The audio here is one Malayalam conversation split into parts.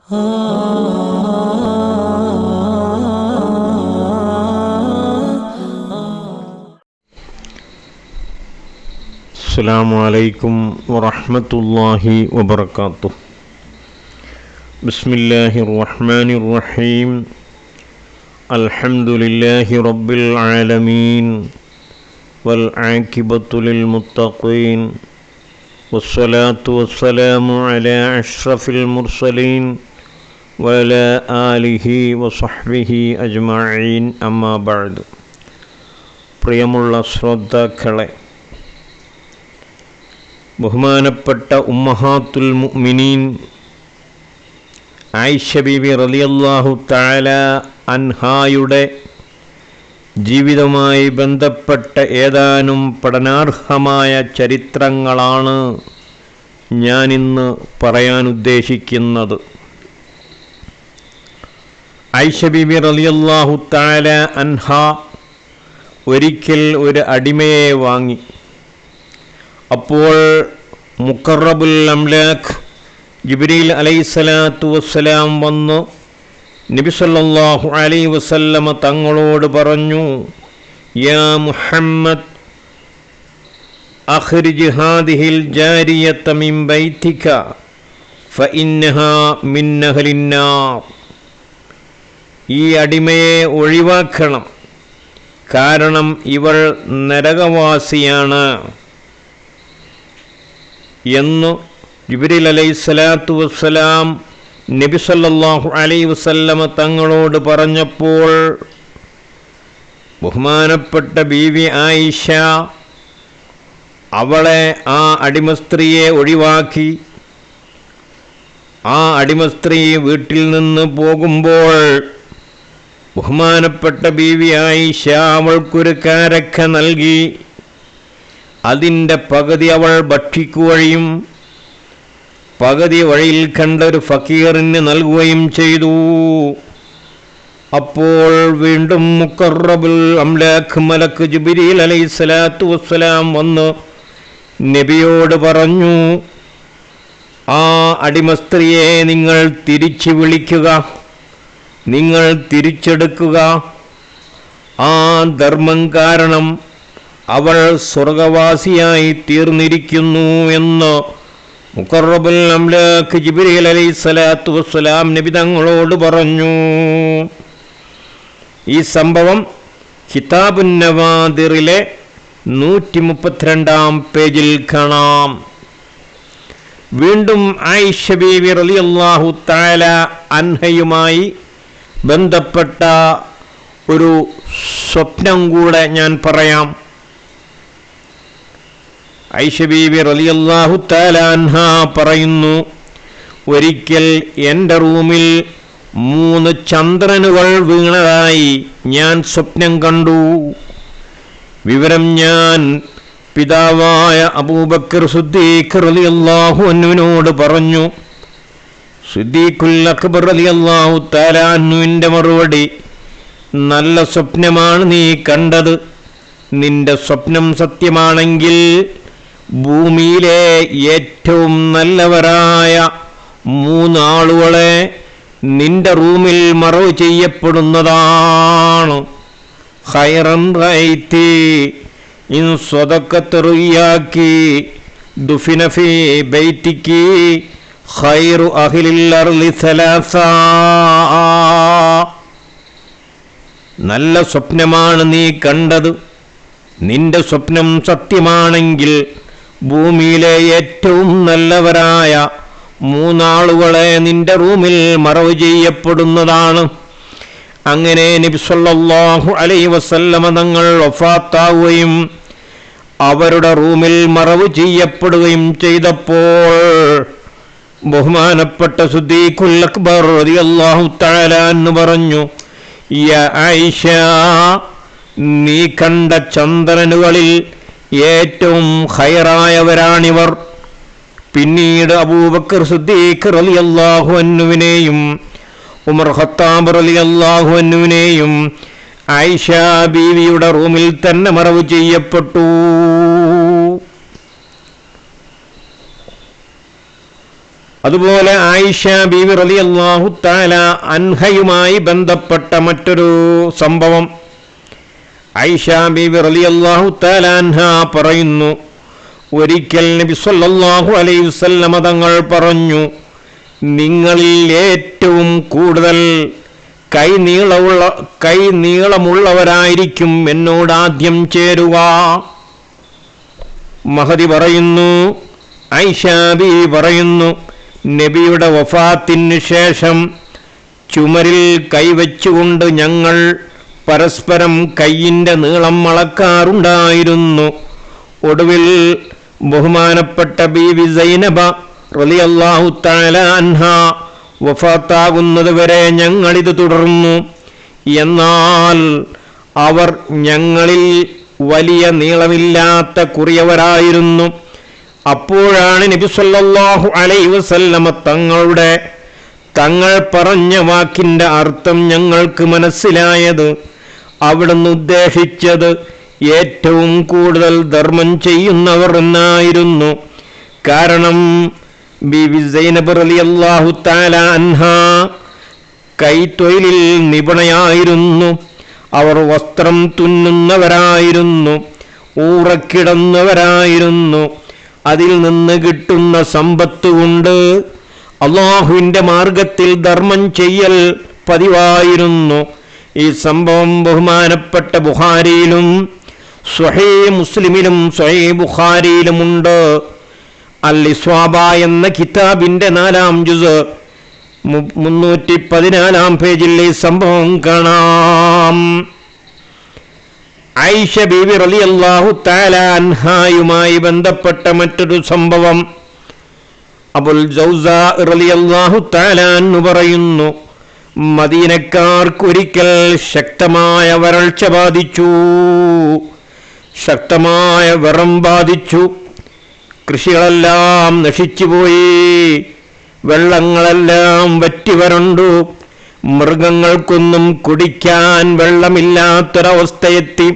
അസ്സലാമു അലൈക്കും വറഹ്മത്തുള്ളാഹി വബറകാതുഹു. ബിസ്മില്ലാഹിർ റഹ്മാനിർ റഹീം. അൽഹംദുലില്ലാഹി റബ്ബിൽ ആലമീൻ വൽ ആഖിബത്തു ലിൽ മുത്തഖീൻ വസ്സലാത്തു വസ്സലാമു അലാ അഷ്റഫിൽ മുർസലീൻ വഅലാ ആലിഹി വസഹ്ബിഹി അജ്മഈൻ. അമ്മാ ബഅദ്. പ്രിയമുള്ള ശ്രോതാക്കളെ, ബഹുമാനപ്പെട്ട ഉമ്മഹാത്തുൽ മുഅ്മിനീൻ ആയിഷ ബീബി റളിയല്ലാഹു തആല അൻഹായുടെ ജീവിതവുമായി ബന്ധപ്പെട്ട ഏതാനും പഠനാർഹമായ ചരിത്രങ്ങളാണ് ഞാനിന്ന് പറയാൻ ഉദ്ദേശിക്കുന്നത്. ആയിഷ ബീബി റളിയല്ലാഹു തആല അൻഹ ഒരിക്കൽ ഒരു അടിമയെ വാങ്ങി. അപ്പോൾ മുഖറബുൽ അംലാഖ് ജിബ്രീൽ അലൈഹിസ്സലാത്തു വസ്സലാം വന്നു നബി സല്ലല്ലാഹു അലൈഹി വസല്ലമ തങ്ങളോട് പറഞ്ഞു, യാ മുഹമ്മദ് അഖ്രിജ് ഹാദിഹിൽ ജാരിയത മിൻ ബൈതിക ഫഇന്നഹാ മിൻ അഹ്ലിൻ നാർ. ഈ അടിമയെ ഒഴിവാക്കണം, കാരണം ഇവൾ നരകവാസിയാണ് എന്ന് ജിബ്രീൽ അലൈഹിസ്സലാത്തു വസ്സലാം നബി സല്ലല്ലാഹു അലൈഹി വസല്ലമ തങ്ങളോട് പറഞ്ഞപ്പോൾ ബഹുമാനപ്പെട്ട ബീവി ആയിഷ അവളെ ആ അടിമസ്ത്രീയെ ഒഴിവാക്കി. ആ അടിമസ്ത്രീ വീട്ടിൽ നിന്ന് പോകുമ്പോൾ ബഹുമാനപ്പെട്ട ബീവി ആയിഷ അവൾക്കൊരു കാരക്ക നൽകി. അതിൻ്റെ പകുതി അവൾ ഭക്ഷിക്കുകയും പകുതി വഴിയിൽ കണ്ട ഒരു ഫക്കീറിന് നൽകുകയും ചെയ്തു. അപ്പോൾ വീണ്ടും മുഖറബുൽ അംലാഖ് മലക്ക് ജിബ്രീൽ അലൈഹിസ്സലാത്തു വസ്സലാം വന്ന് നബിയോട് പറഞ്ഞു, ആ അടിമസ്ത്രീയെ നിങ്ങൾ തിരിച്ചു വിളിക്കുക, നിങ്ങൾ തിരിച്ചെടുക്കുക. ആ ധർമ്മം കാരണം അവൾ സ്വർഗവാസിയായി തീർന്നിരിക്കുന്നു എന്ന് മുഖറബുൽ അംലാഖ് ജിബ്രീൽ അലൈഹിസ്സലാത്തു വസ്സലാം നബി തങ്ങളോട് പറഞ്ഞു. ഈ സംഭവം കിതാബുൻ നവാദിറിലെ 132 പേജിൽ കാണാം. വീണ്ടും ആയിഷ ബീവി റളിയല്ലാഹു തആല അൻഹയുമായി ബന്ധപ്പെട്ട ഒരു സ്വപ്നം കൂടെ ഞാൻ പറയാം. ആയിഷ ബീബി റളിയല്ലാഹു തആല അൻഹ പറയുന്നു, ഒരിക്കൽ എൻ്റെ റൂമിൽ 3 ചന്ദ്രനുകൾ വീണതായി ഞാൻ സ്വപ്നം കണ്ടു. വിവരം ഞാൻ പിതാവായ അബൂബക്കർ സിദ്ദീഖ് റളിയല്ലാഹു അൻഹുവിനോട് പറഞ്ഞു. സിദ്ദീഖുൽ അക്ബർ റളിയല്ലാഹു തആല അൻഹുവിൻ്റെ മറുപടി, നല്ല സ്വപ്നമാണ് നീ കണ്ടത്. നിന്റെ സ്വപ്നം സത്യമാണെങ്കിൽ ഭൂമിയിലെ ഏറ്റവും നല്ലവരായ 3 ആളുകളെ നിന്റെ റൂമിൽ മറവ് ചെയ്യപ്പെടുന്നതാണ്. ഖൈറൻ റൈതി ഇൻ സ്വദഖത്ത് റുയാക്കി ദുഫിന ഫീ ബൈതികി ഖൈറു അഹ്ലിൽ അർളി സലാസ. നല്ല സ്വപ്നമാണ് നീ കണ്ടത്. നിന്റെ സ്വപ്നം സത്യമാണെങ്കിൽ ഭൂമിയിലെ ഏറ്റവും നല്ലവരായ 3 ആളുകളെ നിന്റെ റൂമിൽ മറവ് ചെയ്യപ്പെടുന്നതാണ്. അങ്ങനെ നബി സല്ലല്ലാഹു അലൈഹി വസല്ലമ തങ്ങൾ വഫാത്താവുകയും അവരുടെ റൂമിൽ മറവ് ചെയ്യപ്പെടുകയും ചെയ്തപ്പോൾ ബഹുമാനപ്പെട്ട സിദ്ദീഖുൽ അക്ബർ റളിയല്ലാഹു തആല അൻഹു പറഞ്ഞു, യാ ആയിഷ, നീ കണ്ട ചന്ദ്രനുകളിൽ ഏറ്റവും ഖൈറായവരാണിവർ. പിന്നീട് അബൂബക്കർ സിദ്ദീഖ് റളിയല്ലാഹു അൻഹുവിനെയും ഉമർ ഖത്താബ് റളിയല്ലാഹു അൻഹുവിനെയും ആയിഷ ബീവിയുടെ റൂമിൽ തന്നെ മറവ് ചെയ്യപ്പെട്ടു. അതുപോലെ ആയിഷ ബീവി റളിയല്ലാഹു തആല അൻഹയുമായി ബന്ധപ്പെട്ട മറ്റൊരു സംഭവം, ആയിഷ ബീവി റളിയല്ലാഹു തആല അൻഹ പറയുന്നു, ഒരിക്കൽ നബി സല്ലല്ലാഹു അലൈഹി വസല്ലമ തങ്ങൾ പറഞ്ഞു, നിങ്ങളിൽ ഏറ്റവും കൂടുതൽ കൈനീളമുള്ളവരായിരിക്കും എന്നോട് ആദ്യം ചേരുക. മഹദി പറയുന്നു, ആയിഷ ബീവി പറയുന്നു, നബിയുടെ വഫാത്തിന് ശേഷം ചുമരിൽ കൈവച്ചുകൊണ്ട് ഞങ്ങൾ പരസ്പരം കയ്യിൻ്റെ നീളം അളക്കാറുണ്ടായിരുന്നു. ഒടുവിൽ ബഹുമാനപ്പെട്ട ബീവി സൈനബ റളിയല്ലാഹു തആല അൻഹ വഫാത്താകുന്നത് വരെ ഞങ്ങളിത് തുടർന്നു. എന്നാൽ അവർ ഞങ്ങളിൽ വലിയ നീളമില്ലാത്ത കുറിയവരായിരുന്നു. അപ്പോഴാണ് നബി സല്ലല്ലാഹു അലൈഹി വസല്ലമ തങ്ങൾ പറഞ്ഞ വാക്കിൻ്റെ അർത്ഥം ഞങ്ങൾക്ക് മനസ്സിലായത്. അവിടുന്ന് ഉദ്ദേശിച്ചത് ഏറ്റവും കൂടുതൽ ധർമ്മം ചെയ്യുന്നവർ എന്നായിരുന്നു. കാരണം ബീവി സൈനബ് റളിയല്ലാഹു തആല അൻഹ കൈത്തൊഴിലിൽ നിപുണയായിരുന്നു. അവർ വസ്ത്രം തുന്നുന്നവരായിരുന്നു, ഊറക്കിടുന്നവരായിരുന്നു. അതിൽ നിന്ന് കിട്ടുന്ന സമ്പത്ത് കൊണ്ട് അള്ളാഹുവിൻ്റെ മാർഗത്തിൽ ധർമ്മം ചെയ്യൽ പതിവായിരുന്നു. ഈ സംഭവം ബഹുമാനപ്പെട്ട ബുഖാരിയിലും സ്വഹീഹ് മുസ്ലിമിലും സ്വഹീഹ് ബുഖാരിയിലുമുണ്ട്. അൽ ഇസ്വാബ എന്ന കിതാബിൻ്റെ 4-ാം ജുസ് 314-ാം പേജിൽ ഈ സംഭവം കാണാം. ആയിഷ ബീവി റളിയല്ലാഹു തആല അൻഹായുമായി ബന്ധപ്പെട്ട മറ്റൊരു സംഭവം, അബുൽ ജൗസാ റളിയല്ലാഹു തആല അൻഹു പറയുന്നു, മദീനക്കാർക്കൊരിക്കൽ ശക്തമായ വരൾച്ച ബാധിച്ചു, ശക്തമായ വിറം ബാധിച്ചു. കൃഷികളെല്ലാം നശിച്ചുപോയി, വെള്ളങ്ങളെല്ലാം വറ്റി വരണ്ടു, മൃഗങ്ങൾക്കൊന്നും കുടിക്കാൻ വെള്ളമില്ലാത്തൊരവസ്ഥയെത്തി.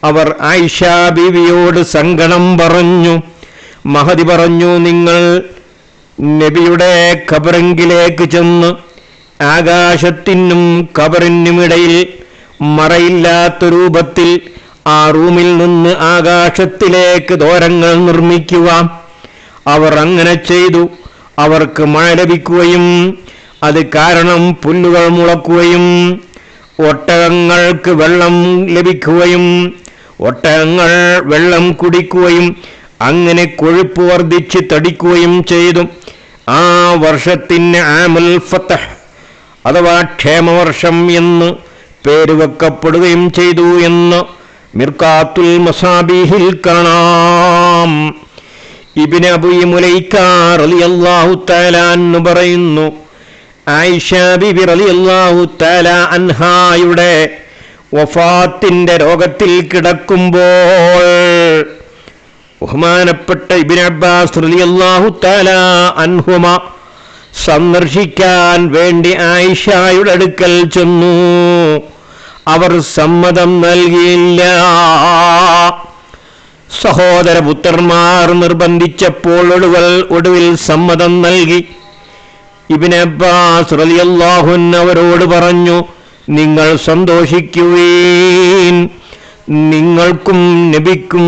അവർ ആയിഷ ബീവിയോട് സങ്കടം പറഞ്ഞു. മഹദി പറഞ്ഞു, നിങ്ങൾ നബിയുടെ ഖബറിലേക്ക് ചെന്ന് ആകാശത്തിനും ഖബറിനുമിടയിൽ മറയില്ലാത്ത രൂപത്തിൽ ആ റൂമിൽ നിന്ന് ആകാശത്തിലേക്ക് ദ്വാരങ്ങൾ നിർമ്മിക്കുക. അവർ അങ്ങനെ ചെയ്തു. അവർക്ക് മഴ ലഭിക്കുകയും അത് കാരണം പുല്ലുകൾ മുളക്കുകയും ഒട്ടകങ്ങൾക്ക് വെള്ളം ലഭിക്കുകയും ഒട്ടകങ്ങൾ വെള്ളം കുടിക്കുകയും അങ്ങനെ കൊഴുപ്പ് വർദ്ധിച്ച് തടിക്കുകയും ചെയ്തു. ആ വർഷത്തിന് ആമുൽ ഫതഹ് അഥവാ ക്ഷേമവർഷം എന്ന് പേര് വെക്കപ്പെടുകയും ചെയ്തു എന്ന് മിർകാത്തുൽ മസാബീഹിൽ കാണാം. ഇബ്നു അബീ മുലൈക റളിയല്ലാഹു തആല അൻഹു പറയുന്നു, ആയിഷ ബിബി റളിയല്ലാഹു തആല അൻഹായുടെ വഫാത്തിന്റെ രോഗത്തിൽ കിടക്കുമ്പോൾ ബഹുമാനപ്പെട്ട ഇബ്നു അബ്ബാസ് റളിയല്ലാഹു തആല അൻഹുമ സന്ദർശിക്കാൻ വേണ്ടി ആയിഷയുടെ അടുക്കൽ ചെന്നു. അവർ സമ്മതം നൽകിയില്ല. സഹോദരപുത്രന്മാർ നിർബന്ധിച്ചപ്പോൾ ഒടുവിൽ സമ്മതം നൽകി. ഇബ്നു അബ്ബാസ് റളിയല്ലാഹു അൻഹു അവരോട് പറഞ്ഞു, നിങ്ങൾ സന്തോഷിക്കുവീൻ, നിങ്ങൾക്കും നബിക്കും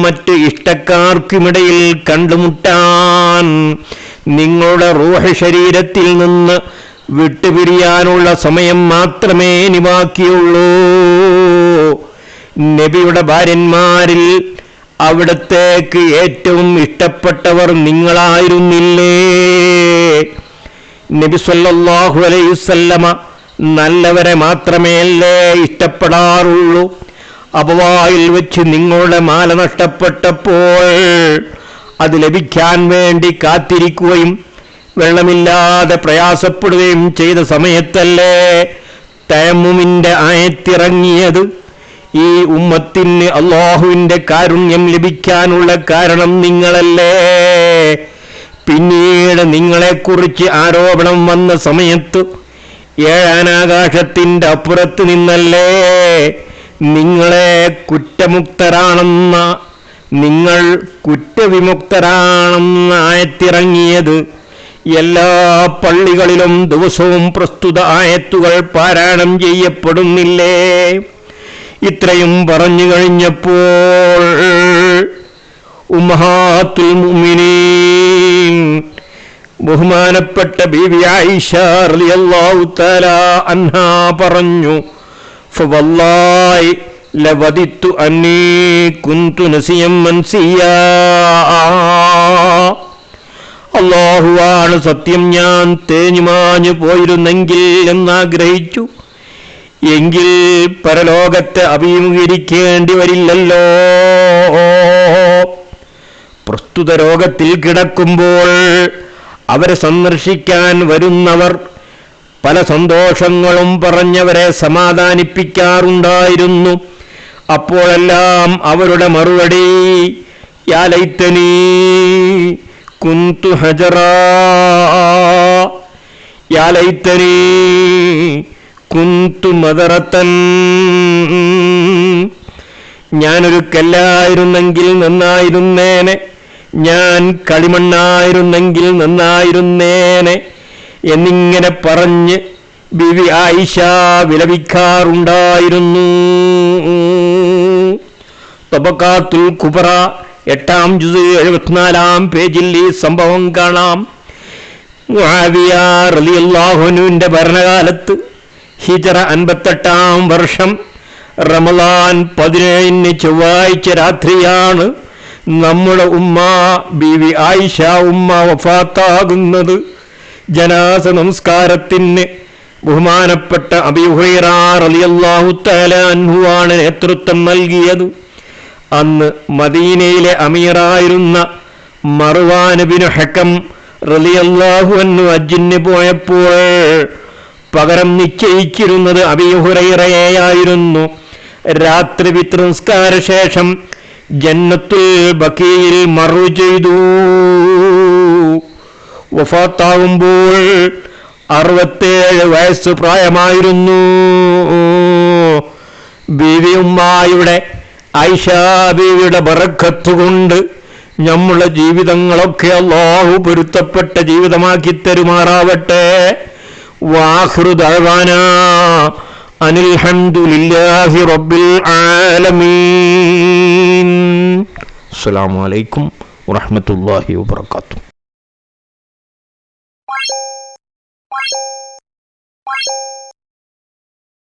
മറ്റു ഇഷ്ടക്കാർക്കുമിടയിൽ കണ്ടുമുട്ടാൻ നിങ്ങളുടെ റൂഹ് ശരീരത്തിൽ നിന്ന് വിട്ടുപിരിയാനുള്ള സമയം മാത്രമേ ഇനി ബാക്കിയുള്ളൂ. നബിയുടെ ഭാര്യന്മാരിൽ അവിടത്തേക്ക് ഏറ്റവും ഇഷ്ടപ്പെട്ടവർ നിങ്ങളായിരുന്നില്ലേ? നബി സല്ലല്ലാഹു അലൈഹി വസല്ലമ നല്ലവരെ മാത്രമേയല്ലേ ഇഷ്ടപ്പെടാറുള്ളൂ. അബവായിൽ വെച്ച് നിങ്ങളുടെ മാല നഷ്ടപ്പെട്ടപ്പോൾ അത് ലഭിക്കാൻ വേണ്ടി കാത്തിരിക്കുകയും വെള്ളമില്ലാതെ പ്രയാസപ്പെടുകയും ചെയ്ത സമയത്തല്ലേ തയമ്മുമിന്റെ ആയത്തിറങ്ങിയത്? ഈ ഉമ്മത്തിന് അല്ലാഹുവിന്റെ കാരുണ്യം ലഭിക്കാനുള്ള കാരണം നിങ്ങളല്ലേ? പിന്നീട് നിങ്ങളെക്കുറിച്ച് ആരോപണം വന്ന സമയത്ത് ഏഴാനാകാശത്തിന്റെ അപ്പുറത്ത് നിന്നല്ലേ നിങ്ങളെ കുറ്റമുക്തരാണെന്ന നിങ്ങൾ കുറ്റവിമുക്തരാണെന്ന് ആയത്തിറങ്ങിയത് എല്ലാ പള്ളികളിലും ദിവസവും പ്രസ്തുത ആയത്തുകൾ പാരായണം ചെയ്യപ്പെടുന്നില്ലേ? ഇത്രയും പറഞ്ഞു കഴിഞ്ഞപ്പോൾ ഉമ്മഹാത്തുൽ മുഅ്മിനീൻ ബഹുമാനപ്പെട്ട ബീവി ആയിഷ റളിയല്ലാഹു തആല അൻഹാ പറഞ്ഞു, ഫവല്ലാഹി ലവദിത്തു അന്നീ കുന്തു നസിയം മൻസിയാ. അല്ലാഹുവാണ് സത്യം, ഞാൻ തേഞ്ഞുമാഞ്ഞു പോയിരുന്നെങ്കിൽ എന്നാഗ്രഹിച്ചു. എങ്കിൽ പരലോകത്തെ അഭിമുഖീകരിക്കേണ്ടി വരില്ലല്ലോ. പ്രസ്തുത രോഗത്തിൽ കിടക്കുമ്പോൾ അവരെ സന്ദർശിക്കാൻ വരുന്നവർ പല സന്തോഷങ്ങളും പറഞ്ഞവരെ സമാധാനിപ്പിക്കാറുണ്ടായിരുന്നു. അപ്പോഴെല്ലാം അവരുടെ മറുപടി യാ ലൈതനീ കുന്തു ഹജറാ, യാ ലൈതനീ കുന്തു മദറത്തൻ, ഞാനൊരു കല്ലായിരുന്നെങ്കിൽ നന്നായിരുന്നേനെ, ഞാൻ കളിമണ്ണായിരുന്നെങ്കിൽ നന്നായിരുന്നേനെ എന്നിങ്ങനെ പറഞ്ഞ് ബീവി ആയിഷ വിലപിക്കാറുണ്ടായിരുന്നു. തബഖാത്തുൽ കുബ്ര 8-ാം ജുസ് 74-ാം പേജിൽ ഈ സംഭവം കാണാം. മുആവിയ റളിയല്ലാഹു അൻഹുവിന്റെ ഭരണകാലത്ത് ഹിജ്റ 58-ാം വർഷം റമളാൻ 17-ന് ചൊവ്വാഴ്ച രാത്രിയാണ് നമ്മുടെ ഉമ്മ ബീവി ആയിഷ ഉമ്മ വഫാത്താകുന്നത്. ജനാസ നമസ്കാരത്തിന് ബഹുമാനപ്പെട്ട അബീ ഹുറൈറ റളിയല്ലാഹു തആല അൻഹുവാണ് നേതൃത്വം നൽകിയത്. അന്ന് മദീനയിലെ അമീറായിരുന്ന മർവാൻ ബിനു ഹകം റളിയല്ലാഹു അൻഹു ഹജ്ജിന് പോയപ്പോൾ പകരം നിശ്ചയിച്ചിരുന്നത് അബീ ഹുറൈറയായിരുന്നു. രാത്രി വിത്ർ നിസ്കാര ശേഷം ജന്നത്തുൽ ബഖീയിൽ മറു ചെയ്തു. വഫാത്താകുമ്പോൾ 67 വയസ്സ് പ്രായമായിരുന്നു. ബീവി ഉമ്മായുടെ ആയിഷ ബീവിയുടെ ബറക്കത്ത് കൊണ്ട് നമ്മുടെ ജീവിതങ്ങളൊക്കെ അല്ലാഹു പൊരുത്തപ്പെട്ട ജീവിതമാക്കി തരുമാറാവട്ടെ. വാഖിറു ദഅവാനാ അനിൽ ഹംദുലില്ലാഹി റബ്ബിൽ ആലമീൻ. അസ്സലാമു അലൈക്കും വറഹ്മത്തുള്ളാഹി വബറകാതുഹു.